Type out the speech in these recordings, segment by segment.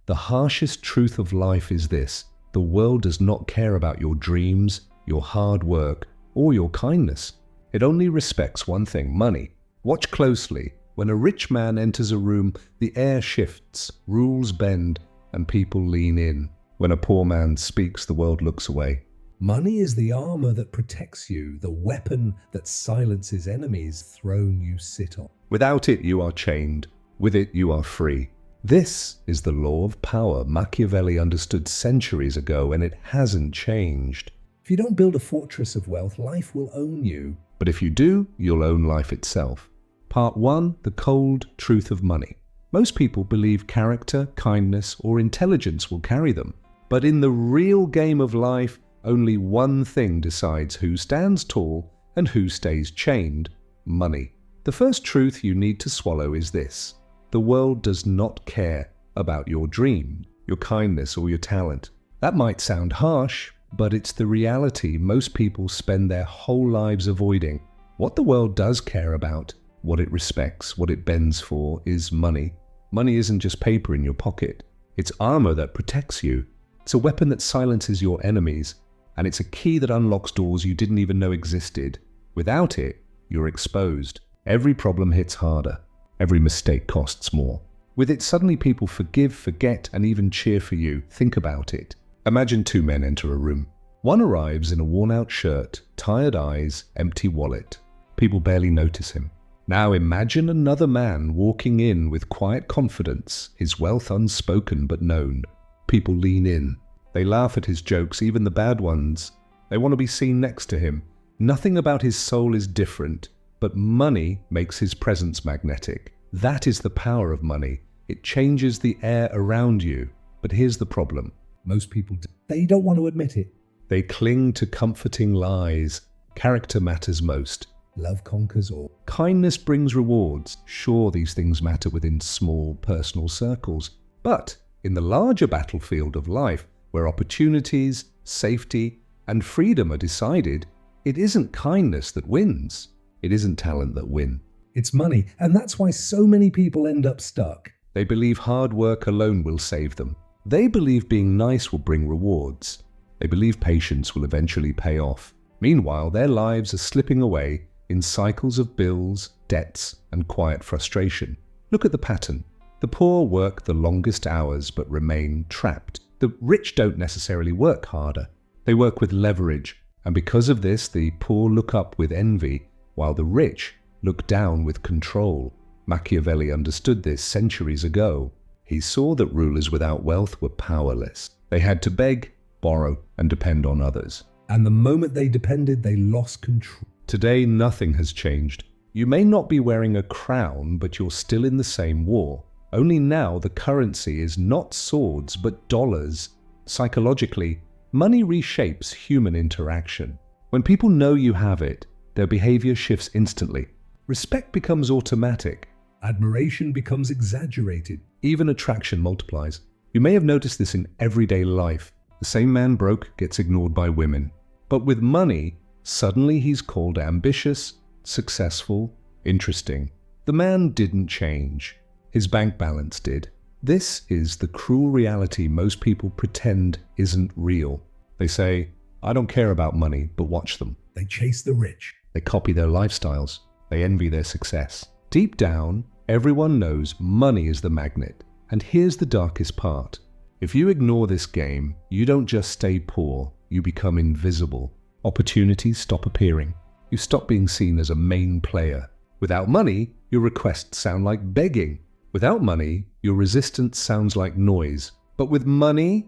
The harshest truth of life is this: the world does not care about your dreams, your hard work, or your kindness. It only respects one thing: money. Watch closely. When a rich man enters a room, the air shifts, rules bend, and people lean in. When a poor man speaks, the world looks away. Money is the armor that protects you, the weapon that silences enemies, throne you sit on. Without it, you are chained. With it, you are free. This is the law of power Machiavelli understood centuries ago, and it hasn't changed. If you don't build a fortress of wealth, life will own you. But if you do, you'll own life itself. Part 1. The cold truth of money. Most people believe character, kindness, or intelligence will carry them. But in the real game of life, only one thing decides who stands tall and who stays chained: money. The first truth you need to swallow is this: the world does not care about your dream, your kindness, or your talent. That might sound harsh, but it's the reality most people spend their whole lives avoiding. What the world does care about, what it respects, what it bends for, is money. Money isn't just paper in your pocket. It's armor that protects you. It's a weapon that silences your enemies. And it's a key that unlocks doors you didn't even know existed. Without it, you're exposed. Every problem hits harder. Every mistake costs more. With it, suddenly people forgive, forget, and even cheer for you. Think about it. Imagine two men enter a room. One arrives in a worn-out shirt, tired eyes, empty wallet. People barely notice him. Now imagine another man walking in with quiet confidence, his wealth unspoken but known. People lean in. They laugh at his jokes, even the bad ones. They want to be seen next to him. Nothing about his soul is different, but money makes his presence magnetic. That is the power of money. It changes the air around you. But here's the problem. Most people, they don't want to admit it. They cling to comforting lies. Character matters most. Love conquers all. Kindness brings rewards. Sure, these things matter within small personal circles. But in the larger battlefield of life, where opportunities, safety, and freedom are decided, it isn't kindness that wins. It isn't talent that wins. It's money, and that's why so many people end up stuck. They believe hard work alone will save them. They believe being nice will bring rewards. They believe patience will eventually pay off. Meanwhile, their lives are slipping away in cycles of bills, debts, and quiet frustration. Look at the pattern. The poor work the longest hours but remain trapped. The rich don't necessarily work harder. They work with leverage, and because of this, the poor look up with envy, while the rich look down with control. Machiavelli understood this centuries ago. He saw that rulers without wealth were powerless. They had to beg, borrow, and depend on others. And the moment they depended, they lost control. Today, nothing has changed. You may not be wearing a crown, but you're still in the same war. Only now the currency is not swords, but dollars. Psychologically, money reshapes human interaction. When people know you have it, their behavior shifts instantly. Respect becomes automatic. Admiration becomes exaggerated. Even attraction multiplies. You may have noticed this in everyday life. The same man broke gets ignored by women. But with money, suddenly he's called ambitious, successful, interesting. The man didn't change. His bank balance did. This is the cruel reality most people pretend isn't real. They say, I don't care about money, but watch them. They chase the rich. They copy their lifestyles. They envy their success. Deep down, everyone knows money is the magnet. And here's the darkest part. If you ignore this game, you don't just stay poor, you become invisible. Opportunities stop appearing. You stop being seen as a main player. Without money, your requests sound like begging. Without money, your resistance sounds like noise. But with money,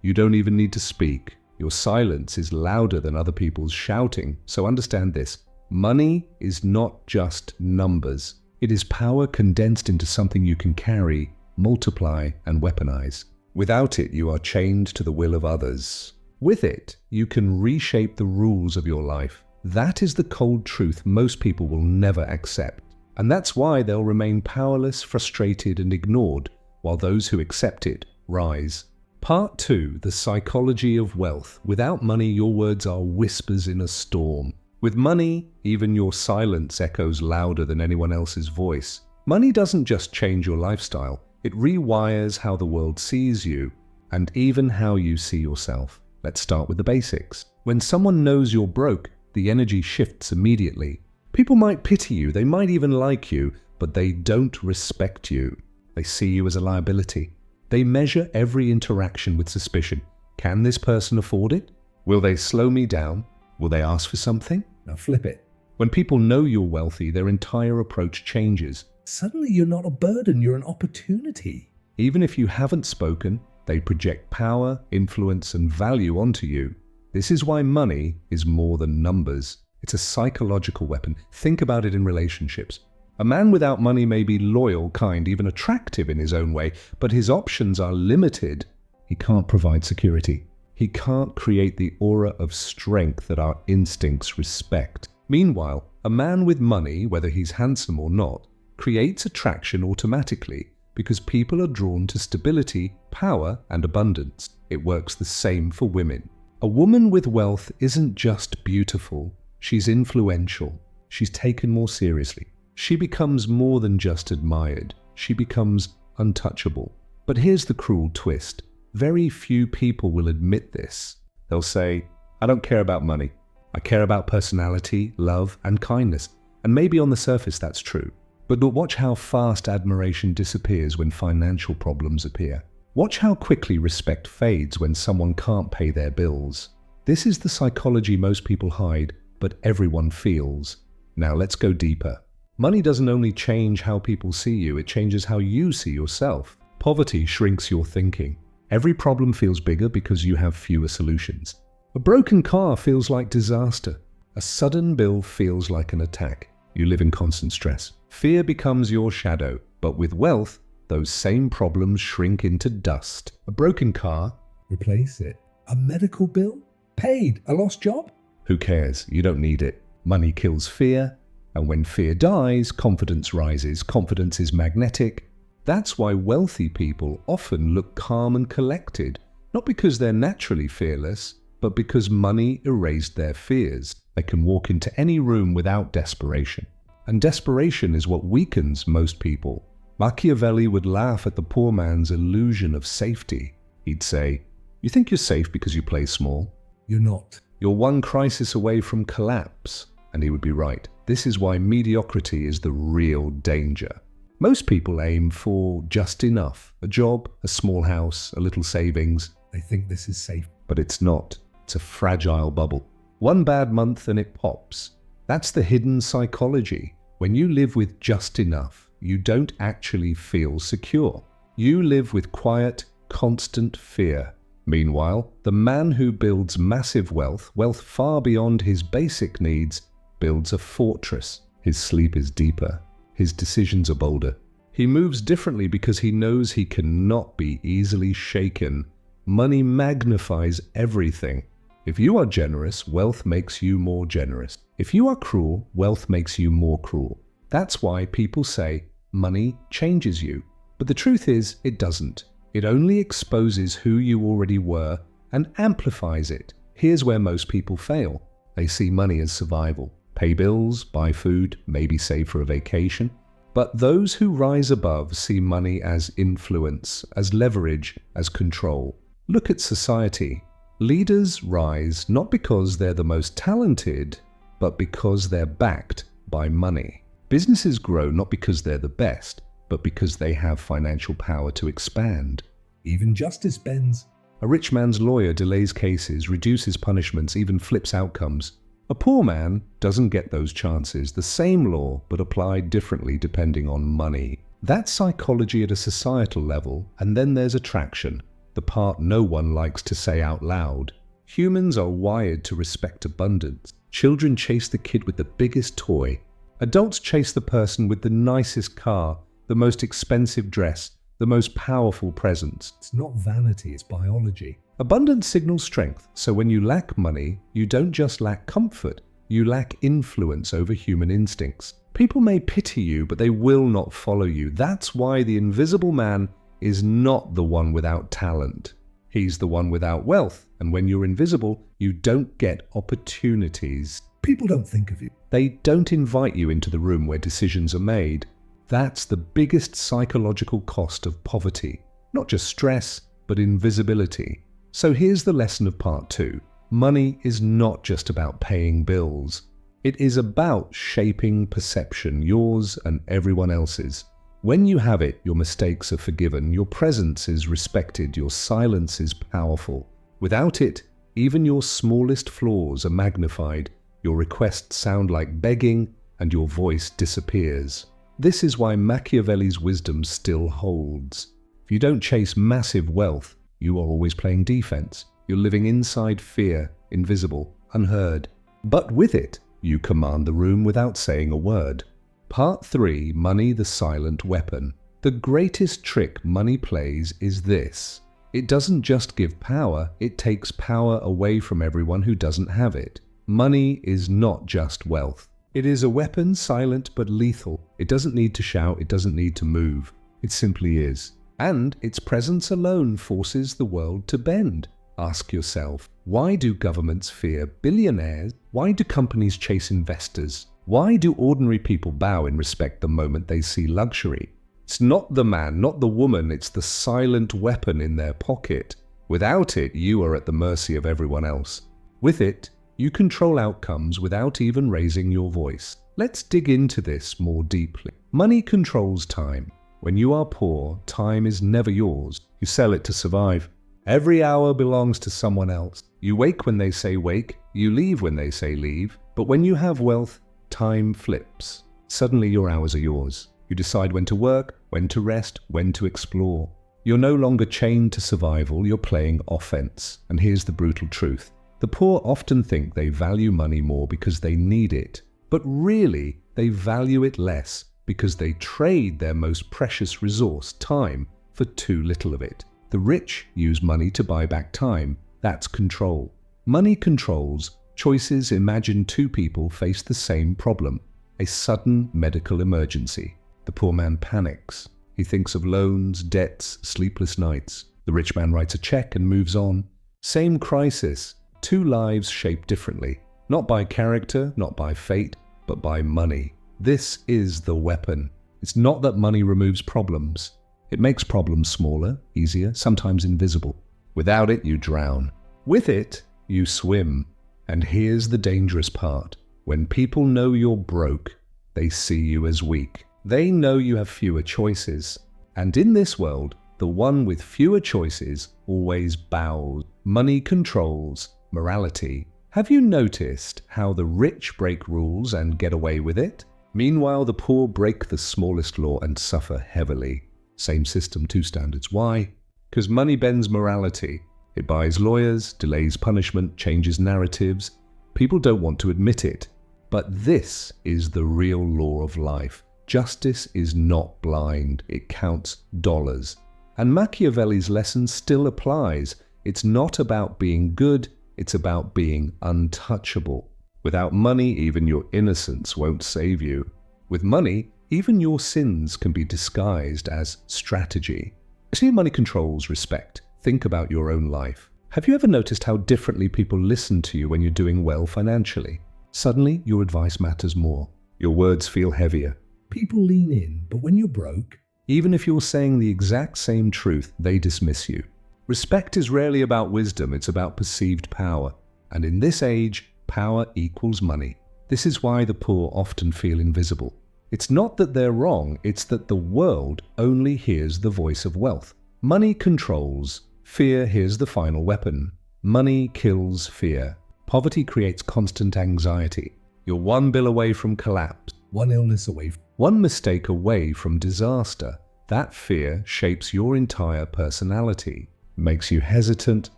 you don't even need to speak. Your silence is louder than other people's shouting. So understand this. Money is not just numbers. It is power condensed into something you can carry, multiply, and weaponize. Without it, you are chained to the will of others. With it, you can reshape the rules of your life. That is the cold truth most people will never accept. And that's why they'll remain powerless, frustrated, and ignored, while those who accept it rise. Part 2. The psychology of wealth. Without money, your words are whispers in a storm. With money, even your silence echoes louder than anyone else's voice. Money doesn't just change your lifestyle, It rewires how the world sees you and even how you see yourself. Let's start with the basics. When someone knows you're broke, the energy shifts immediately. People might pity you, they might even like you, but they don't respect you. They see you as a liability. They measure every interaction with suspicion. Can this person afford it? Will they slow me down? Will they ask for something? Now flip it. When people know you're wealthy, their entire approach changes. Suddenly you're not a burden, you're an opportunity. Even if you haven't spoken, they project power, influence, and value onto you. This is why money is more than numbers. It's a psychological weapon. Think about it in relationships. A man without money may be loyal, kind, even attractive in his own way, but his options are limited. He can't provide security. He can't create the aura of strength that our instincts respect. Meanwhile, a man with money, whether he's handsome or not, creates attraction automatically because people are drawn to stability, power, and abundance. It works the same for women. A woman with wealth isn't just beautiful, she's influential. She's taken more seriously. She becomes more than just admired. She becomes untouchable. But here's the cruel twist. Very few people will admit this. They'll say, I don't care about money. I care about personality, love, and kindness. And maybe on the surface that's true. But watch how fast admiration disappears when financial problems appear. Watch how quickly respect fades when someone can't pay their bills. This is the psychology most people hide, but everyone feels. Now let's go deeper. Money doesn't only change how people see you, it changes how you see yourself. Poverty shrinks your thinking. Every problem feels bigger because you have fewer solutions. A broken car feels like disaster. A sudden bill feels like an attack. You live in constant stress. Fear becomes your shadow, but with wealth, those same problems shrink into dust. A broken car? Replace it. A medical bill? Paid. A lost job? Who cares? You don't need it. Money kills fear, and when fear dies, confidence rises. Confidence is magnetic. That's why wealthy people often look calm and collected, not because they're naturally fearless, but because money erased their fears. They can walk into any room without desperation. And desperation is what weakens most people. Machiavelli would laugh at the poor man's illusion of safety. He'd say, "You think you're safe because you play small? You're not. You're one crisis away from collapse." And he would be right. This is why mediocrity is the real danger. Most people aim for just enough. A job, a small house, a little savings. They think this is safe. But it's not. It's a fragile bubble. One bad month and it pops. That's the hidden psychology. When you live with just enough, you don't actually feel secure. You live with quiet, constant fear. Meanwhile, the man who builds massive wealth far beyond his basic needs, builds a fortress. His sleep is deeper. His decisions are bolder. He moves differently because he knows he cannot be easily shaken. Money magnifies everything. If you are generous, wealth makes you more generous. If you are cruel, wealth makes you more cruel. That's why people say money changes you. But the truth is, it doesn't. It only exposes who you already were and amplifies it. Here's where most people fail. They see money as survival. Pay bills, buy food, maybe save for a vacation. But those who rise above see money as influence, as leverage, as control. Look at society. Leaders rise not because they're the most talented, but because they're backed by money. Businesses grow not because they're the best, but because they have financial power to expand. Even justice bends. A rich man's lawyer delays cases, reduces punishments, even flips outcomes. A poor man doesn't get those chances, the same law, but applied differently depending on money. That's psychology at a societal level, and then there's attraction, the part no one likes to say out loud. Humans are wired to respect abundance. Children chase the kid with the biggest toy. Adults chase the person with the nicest car, the most expensive dress, the most powerful presents. It's not vanity, it's biology. Abundance signals strength, so when you lack money, you don't just lack comfort, you lack influence over human instincts. People may pity you, but they will not follow you. That's why the invisible man is not the one without talent. He's the one without wealth, and when you're invisible, you don't get opportunities. People don't think of you. They don't invite you into the room where decisions are made. That's the biggest psychological cost of poverty. Not just stress, but invisibility. So here's the lesson of part 2. Money is not just about paying bills. It is about shaping perception, yours and everyone else's. When you have it, your mistakes are forgiven, your presence is respected, your silence is powerful. Without it, even your smallest flaws are magnified, your requests sound like begging, and your voice disappears. This is why Machiavelli's wisdom still holds. If you don't chase massive wealth, you are always playing defense. You're living inside fear, invisible, unheard. But with it, you command the room without saying a word. Part 3, Money the Silent Weapon. The greatest trick money plays is this. It doesn't just give power, it takes power away from everyone who doesn't have it. Money is not just wealth. It is a weapon, silent but lethal. It doesn't need to shout, it doesn't need to move. It simply is. And its presence alone forces the world to bend. Ask yourself, why do governments fear billionaires? Why do companies chase investors? Why do ordinary people bow in respect the moment they see luxury? It's not the man, not the woman, it's the silent weapon in their pocket. Without it, you are at the mercy of everyone else. With it, you control outcomes without even raising your voice. Let's dig into this more deeply. Money controls time. When you are poor, time is never yours. You sell it to survive. Every hour belongs to someone else. You wake when they say wake, you leave when they say leave. But when you have wealth, time flips. Suddenly your hours are yours. You decide when to work, when to rest, when to explore. You're no longer chained to survival, you're playing offense. And here's the brutal truth. The poor often think they value money more because they need it. But really, they value it less because they trade their most precious resource, time, for too little of it. The rich use money to buy back time. That's control. Money controls choices. Imagine two people face the same problem. A sudden medical emergency. The poor man panics. He thinks of loans, debts, sleepless nights. The rich man writes a check and moves on. Same crisis. Two lives shaped differently. Not by character, not by fate, but by money. This is the weapon. It's not that money removes problems. It makes problems smaller, easier, sometimes invisible. Without it, you drown. With it, you swim. And here's the dangerous part. When people know you're broke, they see you as weak. They know you have fewer choices. And in this world, the one with fewer choices always bows. Money controls morality. Have you noticed how the rich break rules and get away with it? Meanwhile, the poor break the smallest law and suffer heavily. Same system, two standards. Why? Because money bends morality. It buys lawyers, delays punishment, changes narratives. People don't want to admit it. But this is the real law of life. Justice is not blind. It counts dollars. And Machiavelli's lesson still applies. It's not about being good, it's about being untouchable. Without money, even your innocence won't save you. With money, even your sins can be disguised as strategy. See, money controls respect. Think about your own life. Have you ever noticed how differently people listen to you when you're doing well financially? Suddenly, your advice matters more. Your words feel heavier. People lean in, but when you're broke, even if you're saying the exact same truth, they dismiss you. Respect is rarely about wisdom, it's about perceived power. And in this age, power equals money. This is why the poor often feel invisible. It's not that they're wrong, it's that the world only hears the voice of wealth. Money controls. Fear, here's the final weapon. Money kills fear. Poverty creates constant anxiety. You're one bill away from collapse. one illness away, One mistake away from disaster. That fear shapes your entire personality. Makes you hesitant,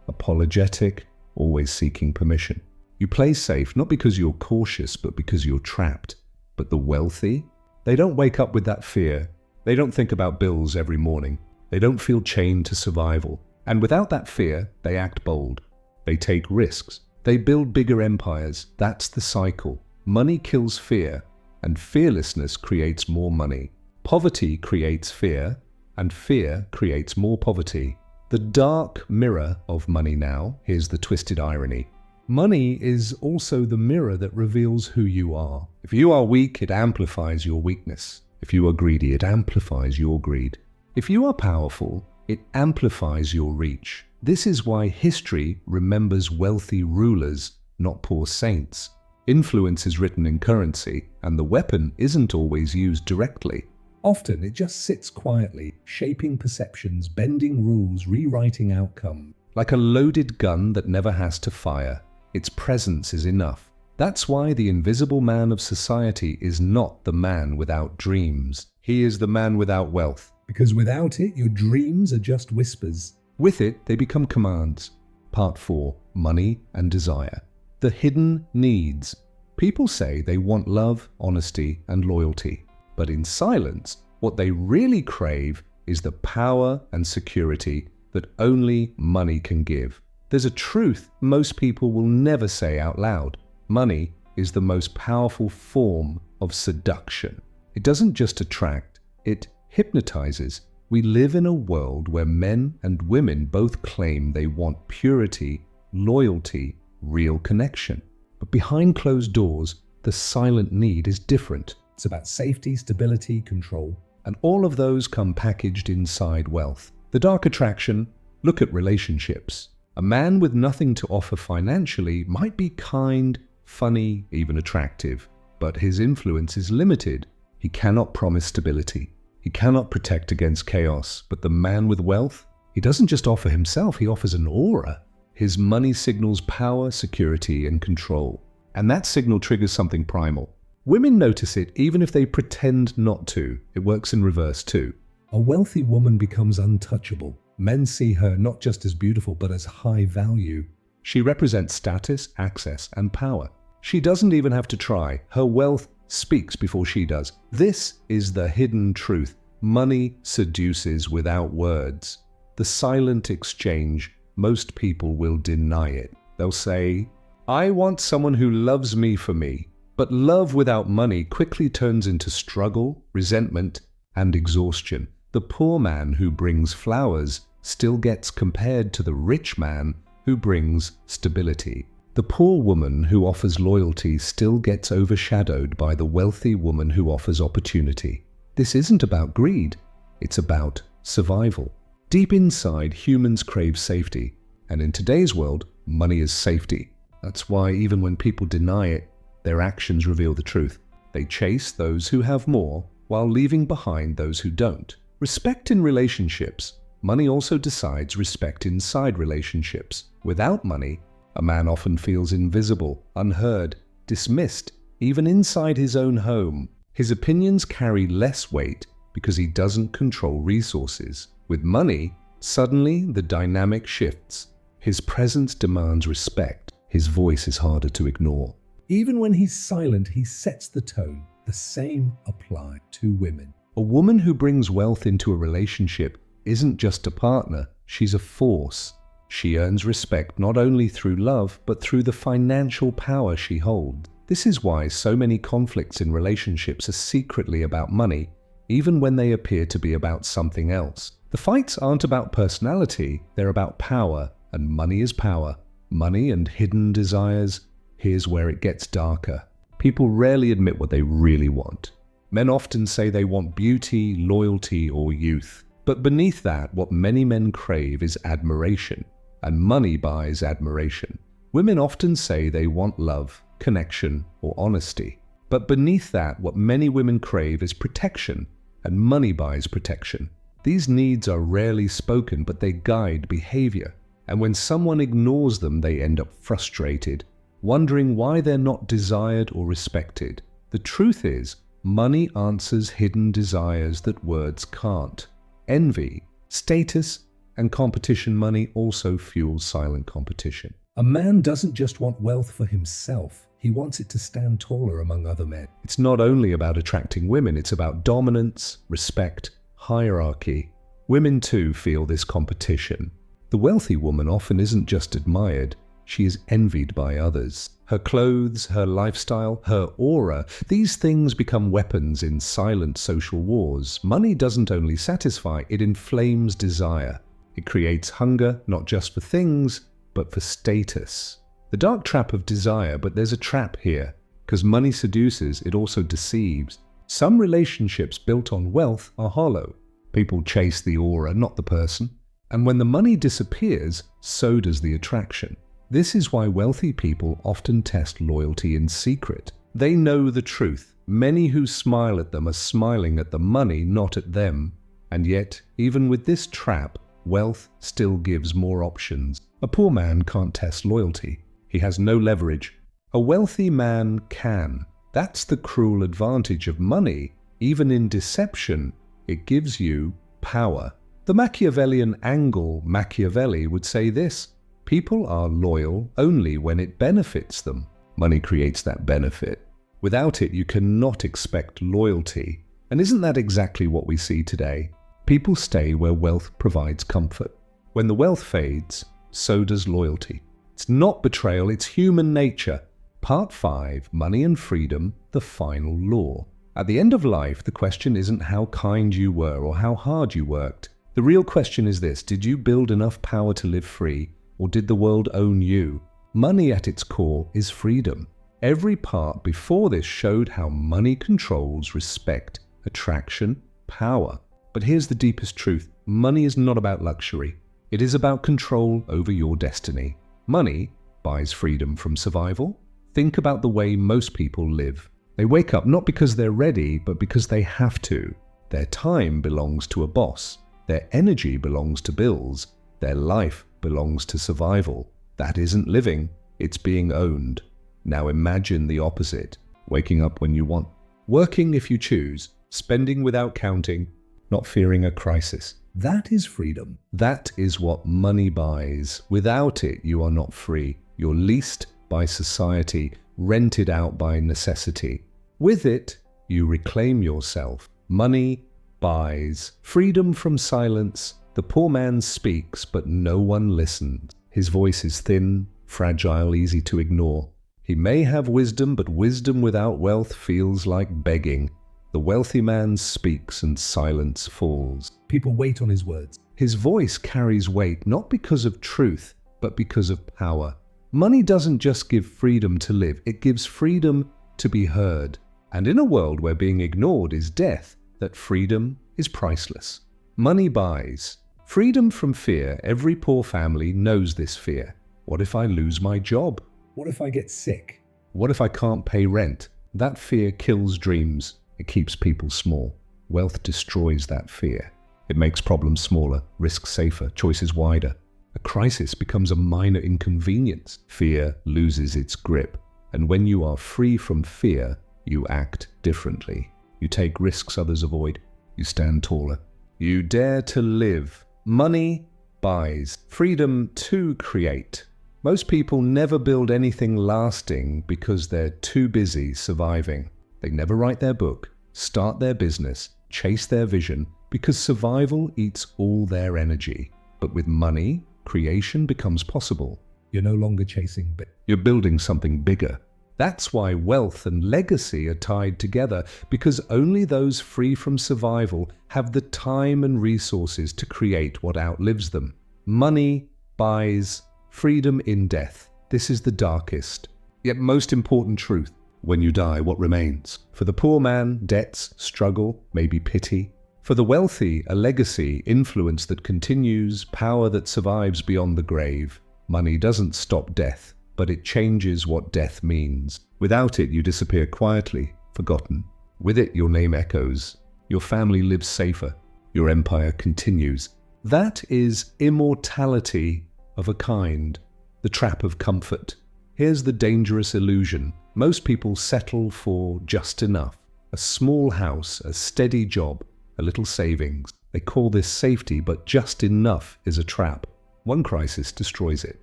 apologetic, always seeking permission. You play safe not because you're cautious, but because you're trapped. But the wealthy, they don't wake up with that fear. They don't think about bills every morning. They don't feel chained to survival. And without that fear, they act bold. They take risks. They build bigger empires. That's the cycle. Money kills fear, and fearlessness creates more money. Poverty creates fear, and fear creates more poverty. The dark mirror of money now, here's the twisted irony. Money is also the mirror that reveals who you are. If you are weak, it amplifies your weakness. If you are greedy, it amplifies your greed. If you are powerful, it amplifies your reach. This is why history remembers wealthy rulers, not poor saints. Influence is written in currency, and the weapon isn't always used directly. Often it just sits quietly, shaping perceptions, bending rules, rewriting outcomes. Like a loaded gun that never has to fire, its presence is enough. That's why the invisible man of society is not the man without dreams. He is the man without wealth. Because without it, your dreams are just whispers. With it, they become commands. Part 4. Money and Desire. The hidden needs. People say they want love, honesty, and loyalty. But in silence, what they really crave is the power and security that only money can give. There's a truth most people will never say out loud. Money is the most powerful form of seduction. It doesn't just attract, it hypnotizes. We live in a world where men and women both claim they want purity, loyalty, real connection. But behind closed doors, the silent need is different. It's about safety, stability, control. And all of those come packaged inside wealth. The dark attraction, look at relationships. A man with nothing to offer financially might be kind, funny, even attractive, but his influence is limited. He cannot promise stability. He cannot protect against chaos. But the man with wealth, he doesn't just offer himself, he offers an aura. His money signals power, security, and control. And that signal triggers something primal. Women notice it even if they pretend not to. It works in reverse too. A wealthy woman becomes untouchable. Men see her not just as beautiful, but as high value. She represents status, access, and power. She doesn't even have to try. Her wealth speaks before she does. This is the hidden truth. Money seduces without words. The silent exchange, most people will deny it. They'll say, I want someone who loves me for me. But love without money quickly turns into struggle, resentment, and exhaustion. The poor man who brings flowers still gets compared to the rich man who brings stability. The poor woman who offers loyalty still gets overshadowed by the wealthy woman who offers opportunity. This isn't about greed, it's about survival. Deep inside, humans crave safety, and in today's world, money is safety. That's why even when people deny it, their actions reveal the truth. They chase those who have more while leaving behind those who don't. Respect in relationships. Money also decides respect inside relationships. Without money, a man often feels invisible, unheard, dismissed, even inside his own home. His opinions carry less weight because he doesn't control resources. With money, suddenly the dynamic shifts. His presence demands respect. His voice is harder to ignore. Even when he's silent, he sets the tone. The same applies to women. A woman who brings wealth into a relationship isn't just a partner, she's a force. She earns respect not only through love, but through the financial power she holds. This is why so many conflicts in relationships are secretly about money, even when they appear to be about something else. The fights aren't about personality, they're about power, and money is power. Money and hidden desires. Here's where it gets darker. People rarely admit what they really want. Men often say they want beauty, loyalty, or youth. But beneath that, what many men crave is admiration, and money buys admiration. Women often say they want love, connection, or honesty. But beneath that, what many women crave is protection, and money buys protection. These needs are rarely spoken, but they guide behavior. And when someone ignores them, they end up frustrated, wondering why they're not desired or respected. The truth is, money answers hidden desires that words can't. Envy, status, and competition money also fuels silent competition. A man doesn't just want wealth for himself. He wants it to stand taller among other men. It's not only about attracting women, it's about dominance, respect, hierarchy. Women too feel this competition. The wealthy woman often isn't just admired, she is envied by others. Her clothes, her lifestyle, her aura, these things become weapons in silent social wars. Money doesn't only satisfy, it inflames desire. It creates hunger, not just for things, but for status. The dark trap of desire, but there's a trap here. Because money seduces, it also deceives. Some relationships built on wealth are hollow. People chase the aura, not the person. And when the money disappears, so does the attraction. This is why wealthy people often test loyalty in secret. They know the truth. Many who smile at them are smiling at the money, not at them. And yet, even with this trap, wealth still gives more options. A poor man can't test loyalty. He has no leverage. A wealthy man can. That's the cruel advantage of money. Even in deception, it gives you power. The Machiavellian angle, Machiavelli would say this: people are loyal only when it benefits them. Money creates that benefit. Without it, you cannot expect loyalty. And isn't that exactly what we see today? People stay where wealth provides comfort. When the wealth fades, so does loyalty. It's not betrayal, it's human nature. Part 5, Money and Freedom, the Final Law. At the end of life, the question isn't how kind you were or how hard you worked. The real question is this: did you build enough power to live free, or did the world own you? Money at its core is freedom. Every part before this showed how money controls respect, attraction, power. But here's the deepest truth: money is not about luxury. It is about control over your destiny. Money buys freedom from survival. Think about the way most people live. They wake up not because they're ready, but because they have to. Their time belongs to a boss. Their energy belongs to bills. Their life belongs to survival. That isn't living, it's being owned. Now imagine the opposite: waking up when you want, working if you choose, spending without counting, not fearing a crisis. That is freedom. That is what money buys. Without it, you are not free. You're leased by society, rented out by necessity. With it, you reclaim yourself. Money buys freedom from silence. The poor man speaks, but no one listens. His voice is thin, fragile, easy to ignore. He may have wisdom, but wisdom without wealth feels like begging. The wealthy man speaks and silence falls. People wait on his words. His voice carries weight, not because of truth, but because of power. Money doesn't just give freedom to live, it gives freedom to be heard. And in a world where being ignored is death, that freedom is priceless. Money buys freedom from fear. Every poor family knows this fear. What if I lose my job? What if I get sick? What if I can't pay rent? That fear kills dreams. It keeps people small. Wealth destroys that fear. It makes problems smaller, risks safer, choices wider. A crisis becomes a minor inconvenience. Fear loses its grip. And when you are free from fear, you act differently. You take risks others avoid. You stand taller. You dare to live. Money buys freedom to create. Most people never build anything lasting because they're too busy surviving. They never write their book, start their business, chase their vision, because survival eats all their energy. But with money, creation becomes possible. You're no longer chasing You're building something bigger. That's why wealth and legacy are tied together, because only those free from survival have the time and resources to create what outlives them. Money buys freedom in death. This is the darkest, yet most important truth. When you die, what remains? For the poor man, debts, struggle, maybe pity. For the wealthy, a legacy, influence that continues, power that survives beyond the grave. Money doesn't stop death, but it changes what death means. Without it, you disappear quietly, forgotten. With it, your name echoes. Your family lives safer. Your empire continues. That is immortality of a kind, the trap of comfort. Here's the dangerous illusion. Most people settle for just enough. A small house, a steady job, a little savings. They call this safety, but just enough is a trap. One crisis destroys it.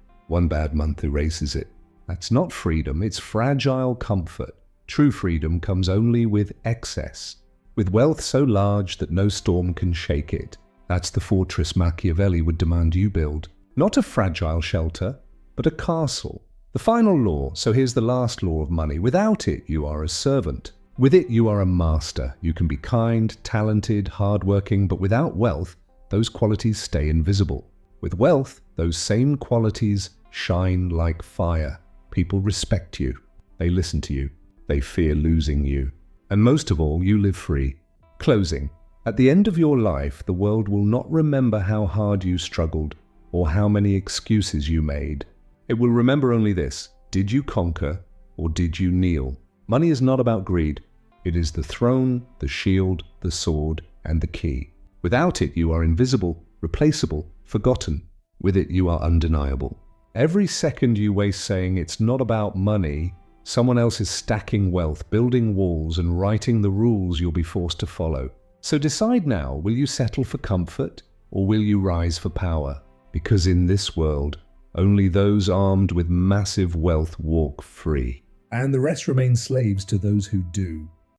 One bad month erases it. That's not freedom, it's fragile comfort. True freedom comes only with excess. With wealth so large that no storm can shake it. That's the fortress Machiavelli would demand you build. Not a fragile shelter, but a castle. The final law, so here's the last law of money. Without it, you are a servant. With it, you are a master. You can be kind, talented, hardworking, but without wealth, those qualities stay invisible. With wealth, those same qualities shine like fire. People respect you. They listen to you. They fear losing you. And most of all, you live free. Closing. At the end of your life, the world will not remember how hard you struggled or how many excuses you made. It will remember only this: did you conquer or did you kneel? Money is not about greed. It is the throne, the shield, the sword, and the key. Without it, you are invisible, replaceable, forgotten. With it, you are undeniable. Every second you waste saying it's not about money, someone else is stacking wealth, building walls, and writing the rules you'll be forced to follow. So decide now, will you settle for comfort or will you rise for power? Because in this world, only those armed with massive wealth walk free. And the rest remain slaves to those who do.